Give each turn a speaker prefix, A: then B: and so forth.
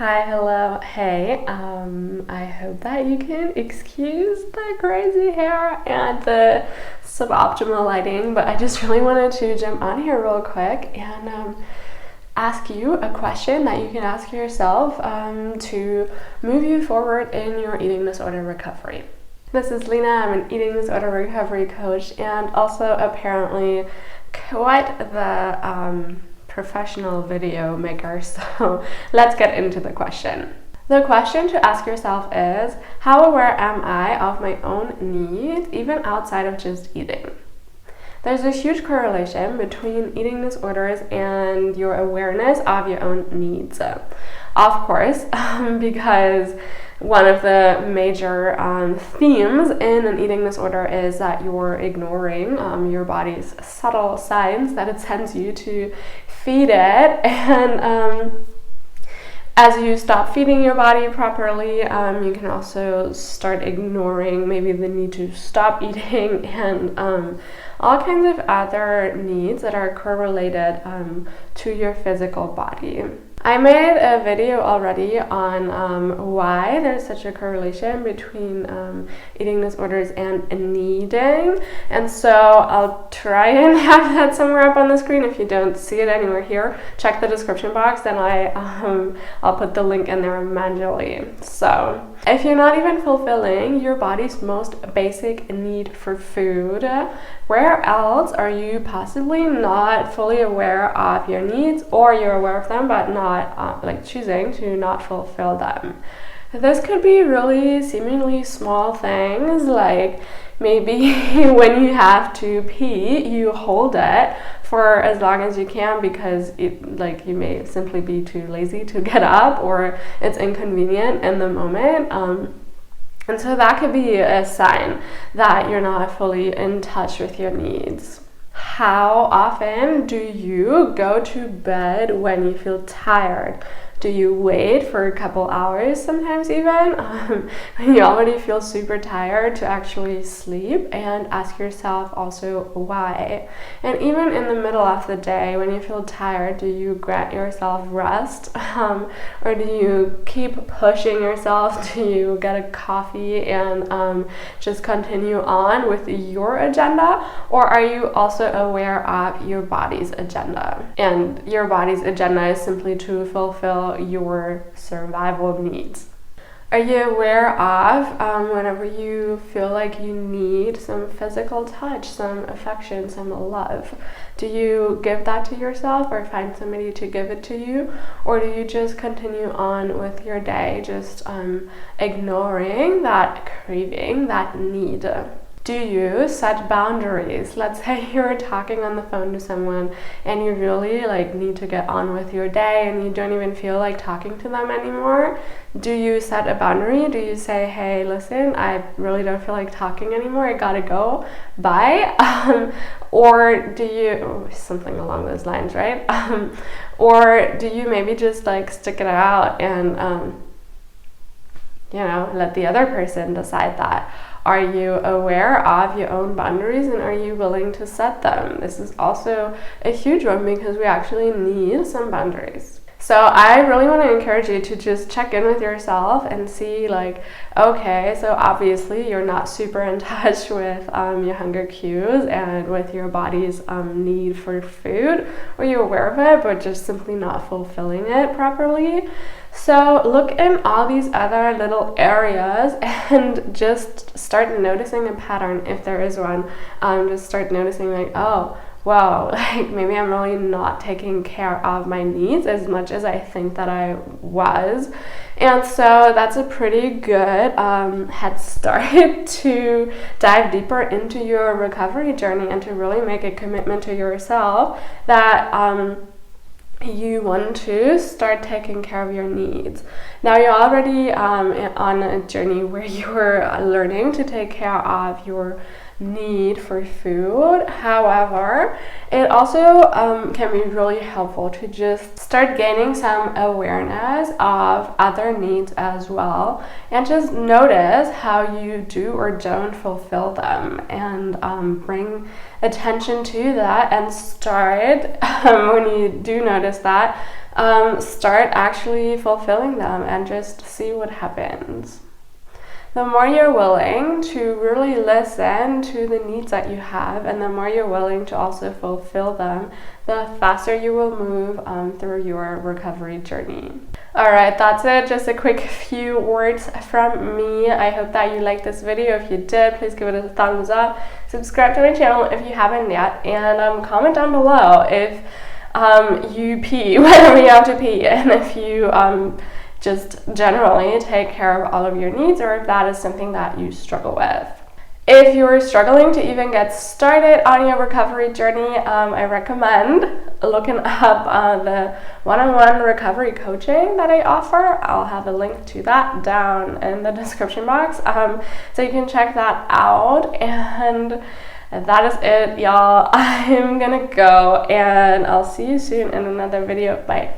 A: Hi, hello, hey. I hope that you can excuse the crazy hair and the suboptimal lighting, but I just really wanted to jump on here real quick and ask you a question that you can ask yourself to move you forward in your eating disorder recovery. This is Lena. I'm an eating disorder recovery coach and also apparently quite the professional video maker, so let's get into the question. The question to ask yourself is, how aware am I of my own needs, even outside of just eating? There's a huge correlation between eating disorders and your awareness of your own needs. Of course, because one of the major themes in an eating disorder is that you're ignoring your body's subtle signs that it sends you to feed it, and as you stop feeding your body properly, you can also start ignoring maybe the need to stop eating and all kinds of other needs that are correlated to your physical body. I made a video already on why there's such a correlation between eating disorders and needing, and so I'll try and have that somewhere up on the screen. If you don't see it anywhere here, check the description box, then I'll put the link in there manually. So if you're not even fulfilling your body's most basic need for food, where else are you possibly not fully aware of your needs, or you're aware of them but not choosing to not fulfill them? This could be really seemingly small things, like maybe when you have to pee, you hold it for as long as you can because you may simply be too lazy to get up, or it's inconvenient in the moment. And so that could be a sign that you're not fully in touch with your needs. How often do you go to bed when you feel tired? Do you wait for a couple hours, sometimes even, when you already feel super tired, to actually sleep? And ask yourself also why. And even in the middle of the day, when you feel tired, do you grant yourself rest? Or do you keep pushing yourself? Do you get a coffee and just continue on with your agenda? Or are you also aware of your body's agenda? And your body's agenda is simply to fulfill your survival needs. Are you aware of whenever you feel like you need some physical touch, some affection, some love? Do you give that to yourself or find somebody to give it to you? Or do you just continue on with your day, just ignoring that craving, that need? Do you set boundaries? Let's say you're talking on the phone to someone and you really need to get on with your day and you don't even feel like talking to them anymore. Do you set a boundary? Do you say, hey, listen, I really don't feel like talking anymore, I gotta go, bye? Or do you, something along those lines, right? Or do you maybe just stick it out and let the other person decide that? Are you aware of your own boundaries, and are you willing to set them? This is also a huge one because we actually need some boundaries. So I really want to encourage you to just check in with yourself and see okay, so obviously you're not super in touch with your hunger cues and with your body's need for food, or you're aware of it but just simply not fulfilling it properly. So look in all these other little areas and just start noticing a pattern if there is one. Just start noticing oh, wow, maybe I'm really not taking care of my needs as much as I think that I was. And so that's a pretty good head start to dive deeper into your recovery journey and to really make a commitment to yourself that you want to start taking care of your needs. Now you're already on a journey where you're learning to take care of your need for food. However, it also can be really helpful to just start gaining some awareness of other needs as well, and just notice how you do or don't fulfill them, and bring attention to that, and start when you do notice that, start actually fulfilling them and just see what happens. The more you're willing to really listen to the needs that you have, and the more you're willing to also fulfill them, the faster you will move through your recovery journey. Alright, that's it. Just a quick few words from me. I hope that you liked this video. If you did, please give it a thumbs up. Subscribe to my channel if you haven't yet, and comment down below if you pee whenever you have to pee, and if you just generally take care of all of your needs, or if that is something that you struggle with. If you're struggling to even get started on your recovery journey, I recommend looking up the one-on-one recovery coaching that I offer. I'll have a link to that down in the description box, so you can check that out. And that is it, y'all. I'm gonna go, and I'll see you soon in another video. Bye.